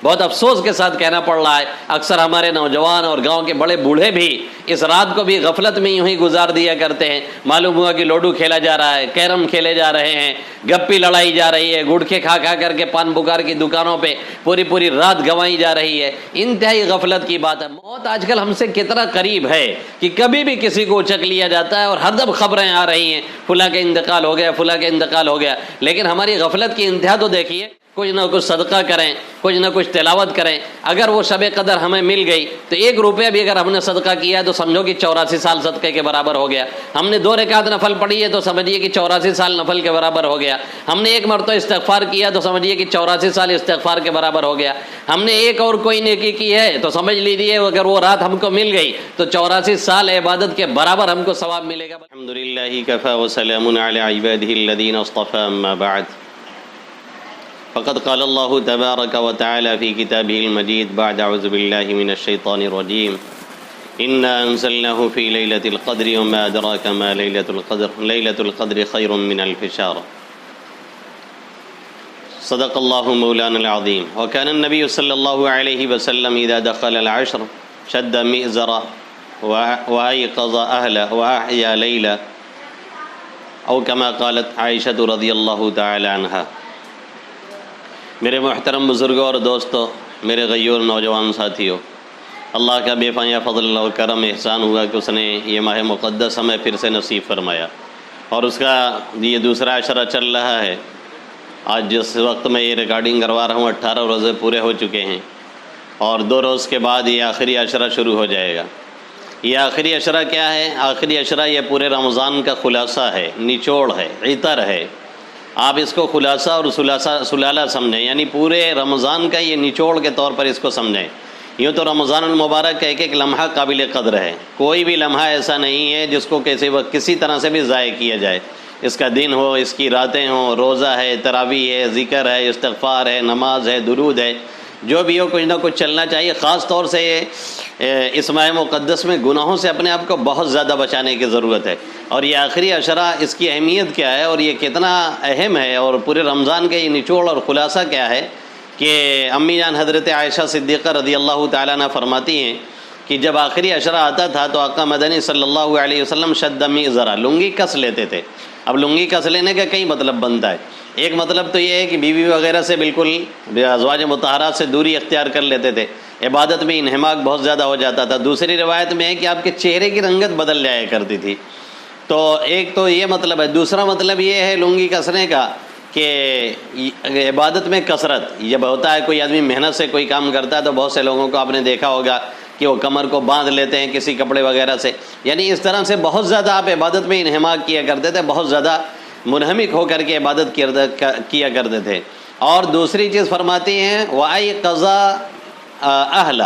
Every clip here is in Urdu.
بہت افسوس کے ساتھ کہنا پڑ رہا ہے، اکثر ہمارے نوجوان اور گاؤں کے بڑے بوڑھے بھی اس رات کو بھی غفلت میں یوں ہی گزار دیا کرتے ہیں۔ معلوم ہوا کہ لوڈو کھیلا جا رہا ہے، کیرم کھیلے جا رہے ہیں، گپی لڑائی جا رہی ہے، گٹکھے کھا کھا کر کے پان بکار کی دکانوں پہ پوری رات گنوائی جا رہی ہے۔ انتہائی غفلت کی بات ہے۔ موت آج کل ہم سے کتنا قریب ہے کہ کبھی بھی کسی کو اچک لیا جاتا ہے اور ہر دم خبریں آ رہی ہیں، فلاں کا انتقال ہو گیا، فلاں کا انتقال ہو گیا، لیکن ہماری غفلت کی انتہا تو دیکھیے۔ کچھ نہ کچھ صدقہ کریں، کچھ نہ کچھ تلاوت کریں۔ اگر وہ شب قدر ہمیں مل گئی تو 1 روپیہ بھی اگر ہم نے صدقہ کیا ہے تو سمجھو کہ 84 سال صدقے کے برابر ہو گیا۔ ہم نے 2 رکعت نفل پڑھی ہے تو سمجھیے کہ 84 سال نفل کے برابر ہو گیا۔ ہم نے 1 مرتبہ استغفار کیا تو سمجھیے کہ 84 سال استغفار کے برابر ہو گیا۔ ہم نے ایک اور کوئی نیکی کی ہے تو سمجھ لیجیے اگر وہ رات ہم کو مل گئی تو 84 سال عبادت کے برابر ہم کو ثواب ملے گا۔ الحمدللہ کفی وسلام علی عبادہ الذین اصطفی، اما بعد فقد قال اللہ تبارک وتعالی فی کتابہ المجید بعد اعوذ باللہ من الشیطان الرجیم انا انزلناہ فی لیلۃ القدر وما ادراک ما لیلۃ القدر لیلۃ القدر خیر من الف شہر۔ صدق اللہ مولانا العظیم۔ وکان النبی صلی اللہ علیہ وسلم اذا دخل العشر شد مئزرہ وایقظ اہلہ واحیا لیلہ، او کما قالت عائشہ رضی اللہ تعالی عنہا۔ میرے محترم بزرگوں اور دوستوں، میرے غیور نوجوان ساتھیوں، اللہ کا بے پناہ فضل اور کرم احسان ہوا کہ اس نے یہ ماہ مقدس ہمیں پھر سے نصیب فرمایا، اور اس کا یہ دوسرا عشرہ چل رہا ہے۔ آج جس وقت میں یہ ریکارڈنگ کروا رہا ہوں 18 روزے پورے ہو چکے ہیں، اور 2 روز کے بعد یہ آخری عشرہ شروع ہو جائے گا۔ یہ آخری عشرہ کیا ہے؟ آخری عشرہ یہ پورے رمضان کا خلاصہ ہے، نچوڑ ہے، عطر ہے۔ آپ اس کو خلاصہ اور سلالہ سمجھیں، یعنی پورے رمضان کا یہ نچوڑ کے طور پر اس کو سمجھیں۔ یوں تو رمضان المبارک کا ایک لمحہ قابل قدر ہے، کوئی بھی لمحہ ایسا نہیں ہے جس کو کسی طرح سے بھی ضائع کیا جائے۔ اس کا دن ہو، اس کی راتیں ہوں، روزہ ہے، تراویح ہے، ذکر ہے، استغفار ہے، نماز ہے، درود ہے، جو بھی ہو کچھ نہ کچھ چلنا چاہیے۔ خاص طور سے اس ماہ مقدس میں گناہوں سے اپنے آپ کو بہت زیادہ بچانے کی ضرورت ہے، اور یہ آخری عشرہ اس کی اہمیت کیا ہے اور یہ کتنا اہم ہے، اور پورے رمضان کے یہ نچوڑ اور خلاصہ کیا ہے کہ امی جان حضرت عائشہ صدیقہ رضی اللہ تعالیٰ عنہ فرماتی ہیں کہ جب آخری عشرہ آتا تھا تو آقا مدنی صلی اللہ علیہ وسلم شد مئزرہ، لنگی کس لیتے تھے۔ اب لنگی کس لینے کا کئی مطلب بنتا ہے۔ ایک مطلب تو یہ ہے کہ بیوی وغیرہ سے بالکل ازواج مطہرات سے دوری اختیار کر لیتے تھے، عبادت میں انہماک بہت زیادہ ہو جاتا تھا۔ دوسری روایت میں ہے کہ آپ کے چہرے کی رنگت بدل جایا کرتی تھی۔ تو ایک تو یہ مطلب ہے۔ دوسرا مطلب یہ ہے لنگی کسنے کا کہ عبادت میں کثرت۔ جب ہوتا ہے کوئی آدمی محنت سے کوئی کام کرتا ہے تو بہت سے لوگوں کو آپ نے دیکھا ہوگا کہ وہ کمر کو باندھ لیتے ہیں کسی کپڑے وغیرہ سے، یعنی اس طرح سے بہت زیادہ آپ عبادت میں انہماک کیا کرتے تھے، بہت زیادہ منہمک ہو کر کے عبادت کیا کرتے تھے۔ اور دوسری چیز فرماتی ہیں وَأَيْقَظَ أَهْلَ،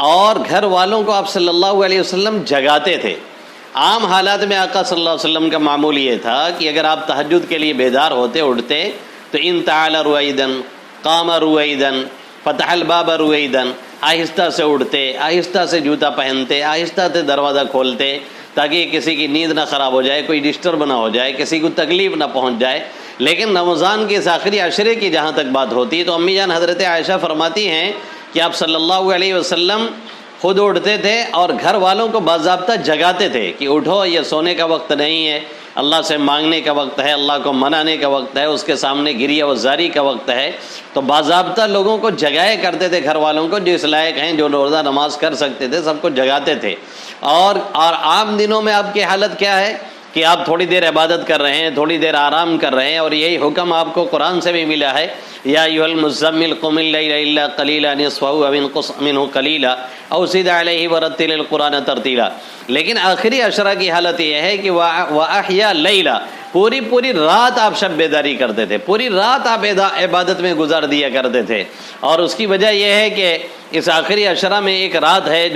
اور گھر والوں کو آپ صلی اللہ علیہ وسلم جگاتے تھے۔ عام حالات میں آقا صلی اللہ علیہ وسلم کا معمول یہ تھا کہ اگر آپ تہجد کے لیے بیدار ہوتے اٹھتے تو ان تعالی رویدن قام رویدن فتح الباب رویدن، آہستہ سے اٹھتے، آہستہ سے جوتا پہنتے، آہستہ سے دروازہ کھولتے تاکہ کسی کی نیند نہ خراب ہو جائے، کوئی ڈسٹرب نہ ہو جائے، کسی کو تکلیف نہ پہنچ جائے۔ لیکن رمضان کے اس آخری عشرے کی جہاں تک بات ہوتی ہے تو امی جان حضرت عائشہ فرماتی ہیں کہ آپ صلی اللہ علیہ وسلم خود اٹھتے تھے اور گھر والوں کو باضابطہ جگاتے تھے کہ اٹھو، یہ سونے کا وقت نہیں ہے، اللہ سے مانگنے کا وقت ہے، اللہ کو منانے کا وقت ہے، اس کے سامنے گریہ و زاری کا وقت ہے۔ تو باضابطہ لوگوں کو جگایا کرتے تھے، گھر والوں کو، جو اس لائق ہیں، جو روزہ نماز کر سکتے تھے، سب کو جگاتے تھے۔ اور عام دنوں میں آپ کی حالت کیا ہے کہ آپ تھوڑی دیر عبادت کر رہے ہیں، تھوڑی دیر آرام کر رہے ہیں، اور یہی حکم آپ کو قرآن سے بھی ملا ہے، یا ایھا المزمل قم اللیل الا قلیلا نصفہ او انقص منہ قلیلا او زد علیہ ورتل القرآن ترتیلا۔ لیکن آخری عشرہ کی حالت یہ ہے کہ وَأَحْيَا لَيْلًا، پوری رات آپ شب بیداری کرتے تھے، پوری رات آپ عبادت میں گزار دیا کرتے تھے۔ اور اس کی وجہ یہ ہے کہ اس آخری عشرہ میں ایک رات ہے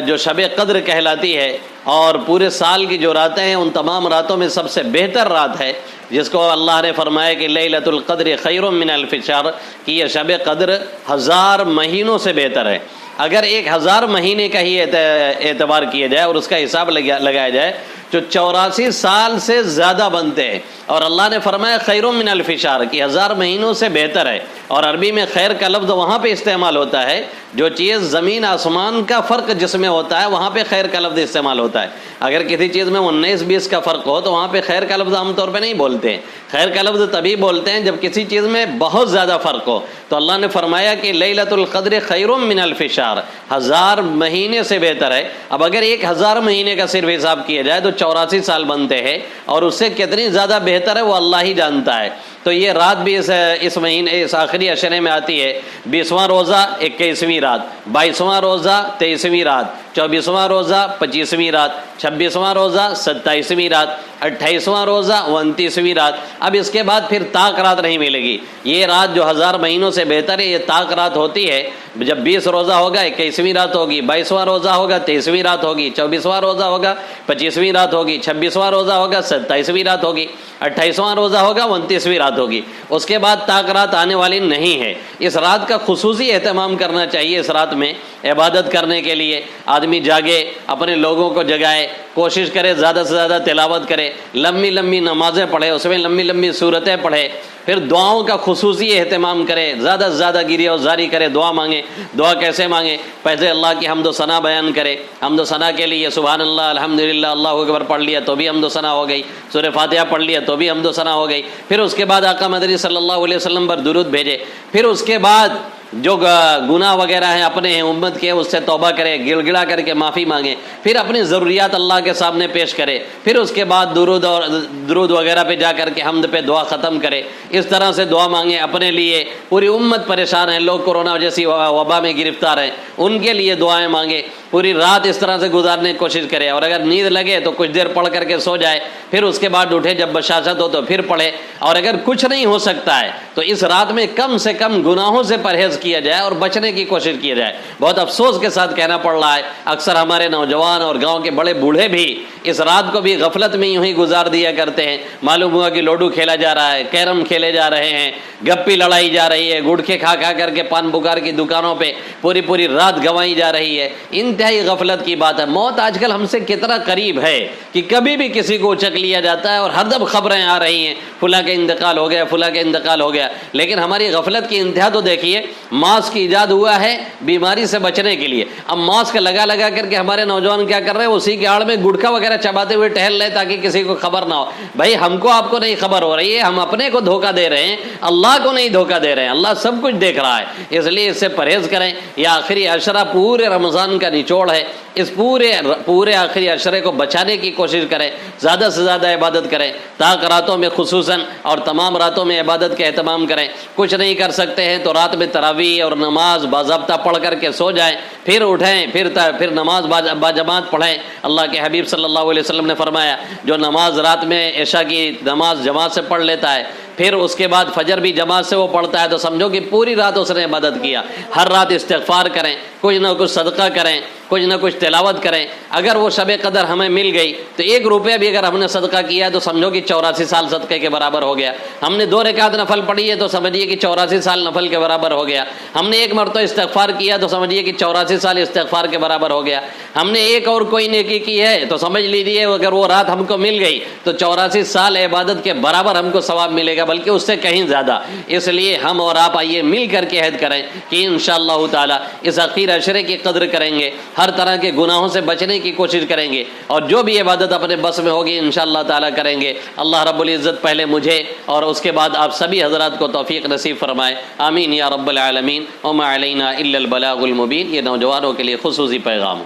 جو شب قدر کہلاتی ہے، اور پورے سال کی جو راتیں ہیں ان تمام راتوں میں سب سے بہتر رات ہے، جس کو اللہ نے فرمایا کہ لیلۃ القدر خیر من الف شہر، کہ یہ شب قدر 1000 مہینوں سے بہتر ہے۔ اگر 1000 مہینے کا ہی اعتبار کیا جائے اور اس کا حساب لگایا جائے تو 84 سال سے زیادہ بنتے ہیں۔ اور اللہ نے فرمایا خیر من الف شہر کہ 1000 مہینوں سے بہتر ہے. اور عربی میں خیر کا لفظ وہاں پہ استعمال ہوتا ہے جو چیز زمین آسمان کا فرق جس میں ہوتا ہے وہاں پہ خیر کا لفظ استعمال ہوتا ہے. اگر کسی چیز میں 19-20 کا فرق ہو تو وہاں پہ خیر کا لفظ عام طور پہ نہیں بولتے ہیں. خیر کا لفظ تبھی بولتے ہیں جب کسی چیز میں بہت زیادہ فرق ہو. تو اللہ نے فرمایا کہ لیلۃ القدر خیر من الف شہر، 1000 مہینے سے بہتر ہے. اب اگر 1000 مہینے کا صرف حساب کیا جائے تو 84 سال بنتے ہیں، اور اس سے کتنی زیادہ بہتر ہے وہ اللہ ہی جانتا ہے. تو یہ رات بھی اس مہینے اس آخری عشرے میں آتی ہے. 20واں روزہ 21ویں رات، 22واں روزہ 23ویں رات، 24واں روزہ 25ویں رات، 26واں روزہ 27ویں رات، 28واں روزہ 29ویں رات. اب اس کے بعد پھر طاق رات نہیں ملے گی. یہ رات جو 1000 مہینوں سے بہتر ہے یہ طاق رات ہوتی ہے. جب 20 روزہ ہوگا 21ویں رات ہوگی، 22واں روزہ ہوگا 23ویں رات ہوگی، 24واں روزہ ہوگا 25ویں رات ہوگی، 26واں روزہ ہوگا 27ویں رات ہوگی، 28واں روزہ ہوگا 29ویں رات ہوگی. اس کے بعد طاق رات آنے والی نہیں ہے. اس رات کا خصوصی اہتمام کرنا چاہیے. اس رات میں عبادت کرنے کے لیے آدمی جاگے، اپنے لوگوں کو جگائے، کوشش کرے زیادہ سے زیادہ تلاوت کرے، لمبی لمبی نمازیں پڑھے، اس میں لمبی لمبی صورتیں پڑھے، پھر دعاؤں کا خصوصی اہتمام کرے، زیادہ سے زیادہ گریہ وزاری کرے، دعا مانگے. دعا کیسے مانگے؟ پہلے اللہ کی حمد و ثنا بیان کرے. حمد و ثنا کے لیے سبحان اللہ، الحمدللہ، اللہ اکبر پڑھ لیا تو بھی حمد و ثنا ہو گئی، سورہ فاتحہ پڑھ لیا تو بھی حمد و ثنا ہو گئی. پھر اس کے بعد آقا مدنی صلی اللہ علیہ وسلم پر درود بھیجے. پھر اس کے بعد جو گناہ وغیرہ ہیں اپنے ہیں امت کے، اس سے توبہ کرے، گڑ گڑا کر کے معافی مانگے. پھر اپنی ضروریات اللہ کے سامنے پیش کرے. پھر اس کے بعد درود وغیرہ پہ جا کر کے حمد پہ دعا ختم کرے. اس طرح سے دعا مانگے اپنے لیے. پوری امت پریشان ہے، لوگ کورونا جیسی وبا میں گرفتار ہیں، ان کے لیے دعائیں مانگے. پوری رات اس طرح سے گزارنے کی کوشش کرے. اور اگر نیند لگے تو کچھ دیر پڑھ کر کے سو جائے، پھر اس کے بعد اٹھے، جب بشاشت ہو تو پھر پڑھے. اور اگر کچھ نہیں ہو سکتا ہے تو اس رات میں کم سے کم گناہوں سے پرہیز کیا جائے اور بچنے کی کوشش کی جائے. بہت افسوس کے ساتھ کہنا پڑ رہا ہے، اکثر ہمارے نوجوان اور گاؤں کے بڑے بوڑھے بھی اس رات کو بھی غفلت میں یوں ہی گزار دیا کرتے ہیں. معلوم ہوا کہ لوڈو کھیلا جا رہا ہے، کیرم کھیلے جا رہے ہیں، گپی لڑائی جا رہی ہے، گٹکے کھا کھا کر کے پان بکار کی دکانوں پہ پوری رات گنوائی جا رہی ہے. انتہائی غفلت کی بات ہے. موت آج کل ہم سے کتنا قریب ہے کہ کبھی بھی کسی کو اچک لیا جاتا ہے اور ہر دم خبریں آ رہی ہیں، فلاں کا انتقال ہو گیا، فلاں کا انتقال ہو گیا. لیکن ہماری غفلت کی انتہا تو دیکھیے. ماسک ایجاد ہوا ہے بیماری سے بچنے کے لیے. اب ماسک لگا کر کے ہمارے نوجوان کیا کر رہے ہیں؟ اسی کے آڑ میں گٹکا وغیرہ چباتے ہوئے ٹہل رہے تاکہ کسی کو خبر نہ ہو. بھائی ہم کو آپ کو نہیں خبر ہو رہی ہے، ہم اپنے کو دھوکہ دے رہے ہیں، اللہ کو نہیں دھوکہ دے رہے ہیں. اللہ سب کچھ دیکھ رہا ہے، اس لیے اس سے پرہیز کریں. یہ آخری عشرہ پورے رمضان کا نچوڑ ہے. اس پورے آخری عشرے کو بچانے کی کوشش کریں، زیادہ سے زیادہ عبادت کریں. طاق راتوں میں خصوصاً اور تمام راتوں میں عبادت کا اہتمام کریں. کچھ نہیں کر سکتے ہیں تو رات میں تراویح اور نماز باضابطہ پڑھ کر کے سو جائیں، پھر اٹھیں، پھر نماز باجماعت پڑھیں. اللہ کے حبیب صلی اللہ علیہ وسلم نے فرمایا جو نماز رات میں عشاء کی نماز جماعت سے پڑھ لیتا ہے، پھر اس کے بعد فجر بھی جماعت سے وہ پڑھتا ہے، تو سمجھو کہ پوری رات اس نے عبادت کیا. ہر رات استغفار کریں، کچھ نہ کچھ صدقہ کریں، کچھ نہ کچھ تلاوت کریں. اگر وہ شب قدر ہمیں مل گئی تو 1 روپیہ بھی اگر ہم نے صدقہ کیا ہے تو سمجھو کہ 84 سال صدقے کے برابر ہو گیا. ہم نے 2 رکعت نفل پڑھی ہے تو سمجھیے کہ 84 سال نفل کے برابر ہو گیا. ہم نے 1 مرتبہ استغفار کیا تو سمجھیے کہ 84 سال استغفار کے برابر ہو گیا. ہم نے ایک اور کوئی نیکی کی ہے تو سمجھ لیجیے اگر وہ رات ہم کو مل گئی تو 84 سال عبادت کے برابر ہم کو ثواب ملے گا، بلکہ اس سے کہیں زیادہ. اس لیے ہم اور آپ آئیے مل کر کے عہد کریں کہ انشاءاللہ تعالی اس اخیر عشرے کی قدر کریں گے، ہر طرح کے گناہوں سے بچنے کی کوشش کریں گے، اور جو بھی عبادت اپنے بس میں ہوگی انشاءاللہ تعالی کریں گے. اللہ رب العزت پہلے مجھے اور اس کے بعد آپ سبھی حضرات کو توفیق نصیب فرمائے. آمین یا رب العالمین. وما علینا الا البلاغ المبین. یہ نوجوانوں کے لیے خصوصی پیغام.